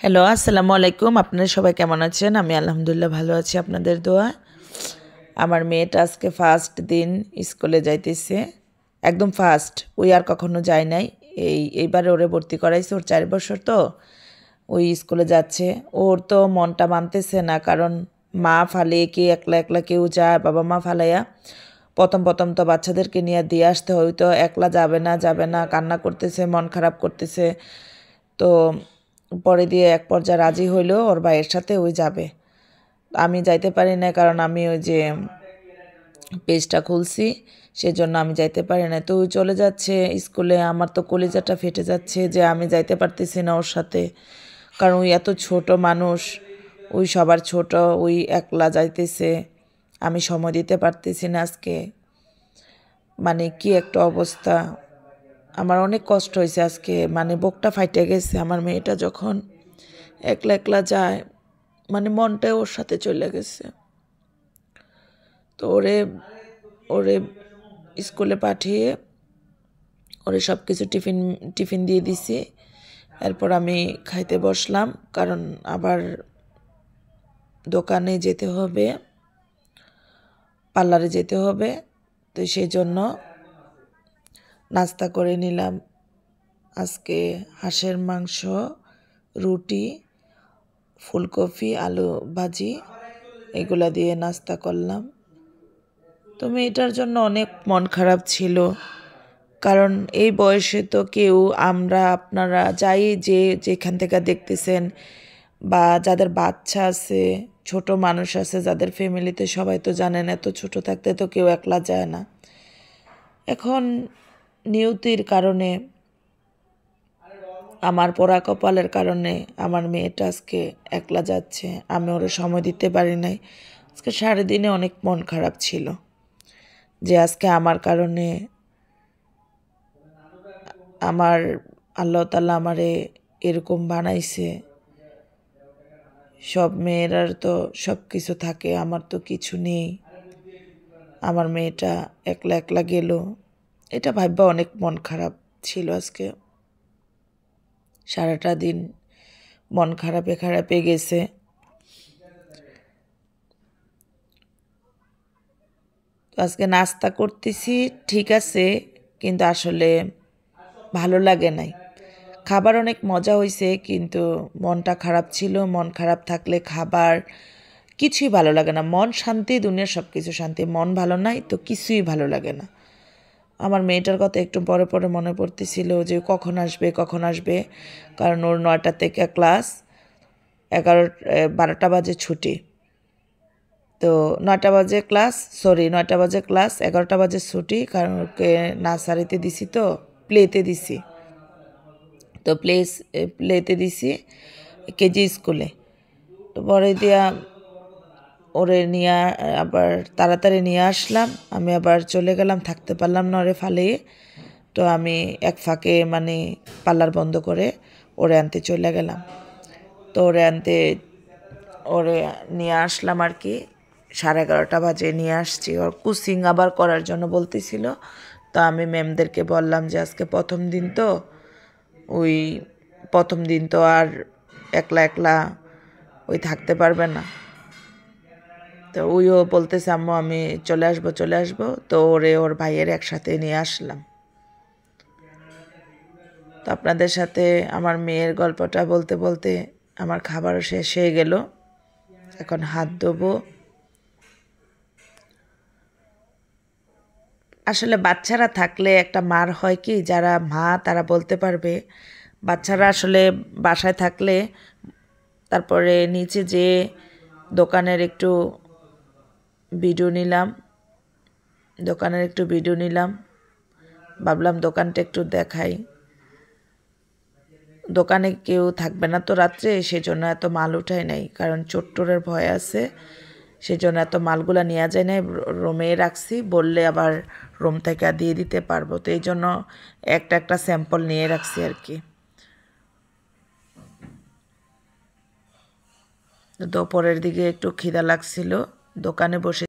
Hello, আসসালামু আলাইকুম। আপনারা সবাই কেমন আছেন? আমি আলহামদুলিল্লাহ ভালো আছি আপনাদের দোয়ায়। আমার মেয়েটা আজকে ফার্স্ট দিন স্কুলে যাইতেছে। একদম ফার্স্ট। ওই আর কখনো যায় নাই। এইবারে ওরে ভর্তি করাইছে। ওর ৪ বছর তো। ওই স্কুলে যাচ্ছে। ওর তো মনটা মানতেছে না, কারণ মা ফালিয়ে কি একলা একলা কেউ যায়, বাবা মা ফালাইয়া। প্রথম তো বাচ্চাদেরকে নিয়ে দিয়ে আসতে হয়। ওই তো একলা যাবে না, কান্না করতেছে, মন খারাপ করতেছে। তো পরে দিয়ে এক পর্যায়ে রাজি হইলো ওর ভাইয়ের সাথে ওই যাবে। আমি যাইতে পারি না, কারণ আমি ওই যে পেজটা খুলছি, সেজন্য আমি যাইতে পারি না। তো ওই চলে যাচ্ছে স্কুলে। আমার তো কলিজাটা ফেটে যাচ্ছে যে আমি যাইতে পারতেছি না ওর সাথে, কারণ ওই এত ছোট মানুষ, ওই সবার ছোট, ওই একলা যাইতেছে। আমি সময় দিতে পারতেছি না আজকে। মানে কি একটা অবস্থা, আমার অনেক কষ্ট হয়েছে আজকে। মানে বুকটা ফাইটে গেছে আমার মেয়েটা যখন একলা একলা যায়, মানে মনটাই ওর সাথে চলে গেছে। তো ওরে ওরে স্কুলে পাঠিয়ে ওরে সব কিছু টিফিন দিয়ে দিছি। এরপর আমি খাইতে বসলাম, কারণ আবার দোকানে যেতে হবে, পার্লারে যেতে হবে। তো সেই জন্য নাস্তা করে নিলাম। আজকে হাঁসের মাংস, রুটি, ফুলকপি, আলু ভাজি, এগুলা দিয়ে নাস্তা করলাম। তো মেয়েটার জন্য অনেক মন খারাপ ছিল, কারণ এই বয়সে তো কেউ, আমরা আপনারা যাই যে যেখান থেকে দেখতেছেন, বা যাদের বাচ্চা আছে, ছোট মানুষ আছে যাদের ফ্যামিলিতে, সবাই তো জানেন এত ছোট থাকতে তো কেউ একলা যায় না। এখন নিয়তির কারণে, আমার পোড়া কপালের কারণে আমার মেয়েটা আজকে একলা যাচ্ছে। আমি ওরা সময় দিতে পারি নাই। আজকে সারাদিনে অনেক মন খারাপ ছিল যে আজকে আমার কারণে আমার আল্লাহ তাআলা আমারে এরকম বানাইছে। সব মেয়েরার তো সব কিছু থাকে, আমার তো কিছু নেই। আমার মেয়েটা একলা একলা গেল, এটা ভাববা অনেক মন খারাপ ছিল আজকে। সারাটা দিন মন খারাপে গেছে। তো আজকে নাস্তা করতেছি ঠিক আছে, কিন্তু আসলে ভালো লাগে নাই। খাবার অনেক মজা হয়েছে, কিন্তু মনটা খারাপ ছিল। মন খারাপ থাকলে খাবার কিছুই ভালো লাগে না। মন শান্তি, দুনিয়ার সব কিছু শান্তি। মন ভালো নাই তো কিছুই ভালো লাগে না। আমার মেয়েটার কথা একটু পরে পরে মনে পড়তেছিল যে কখন আসবে, কারণ ওর 9টা থেকে ক্লাস, 12টা বাজে ছুটি। তো 9টা বাজে ক্লাস, 9টা বাজে ক্লাস, 11টা বাজে ছুটি, কারণ ওকে নার্সারিতে দিছি, তো প্লেতে দিছি। তো প্লেতে দিছি কেজি স্কুলে। তো পরে দিয়া ওরে নিয়ে আবার তাড়াতাড়ি নিয়ে আসলাম। আমি আবার চলে গেলাম, থাকতে পারলাম না ওরে ফালিয়ে। তো আমি এক ফাঁকে মানে পার্লার বন্ধ করে ওরে আনতে চলে গেলাম। তো ওরে নিয়ে আসলাম আর কি। 11:30 বাজে নিয়ে আসছি। ওর কোচিং আবার করার জন্য বলতেছিল। তো আমি ম্যামদেরকে বললাম যে আজকে প্রথম দিন তো, ওই প্রথম দিন তো আর একলা একলা ওই থাকতে পারবে না। তো ওইও বলতেছে আম্মু আমি চলে আসবো। তো ওর ভাইয়ের একসাথে নিয়ে আসলাম। তো আপনাদের সাথে আমার মেয়ের গল্পটা বলতে বলতে আমার খাবারও শেষ হয়ে গেল। এখন হাত ধোবো। আসলে বাচ্চারা থাকলে একটা মার হয় কি, যারা মা তারা বলতে পারবে। বাচ্চারা আসলে বাসায় থাকলে, তারপরে নিচে যে দোকানের একটু ভিডিও নিলাম, ভাবলাম দোকানটা একটু দেখাই। দোকানে কেউ থাকবে না তো রাত্রে, সেজন্য এত মাল উঠাই নাই, কারণ চোরের ভয় আছে। সেজন্য এত মালগুলা নেওয়া যায় নাই, রুমে রাখছি। বললে আবার রুম থেকে দিয়ে দিতে পারবো, তো এই জন্য একটা স্যাম্পল নিয়ে রাখছি আর কি। দুপুরের দিকে একটু খিদা লাগছিল, দোকানে বসে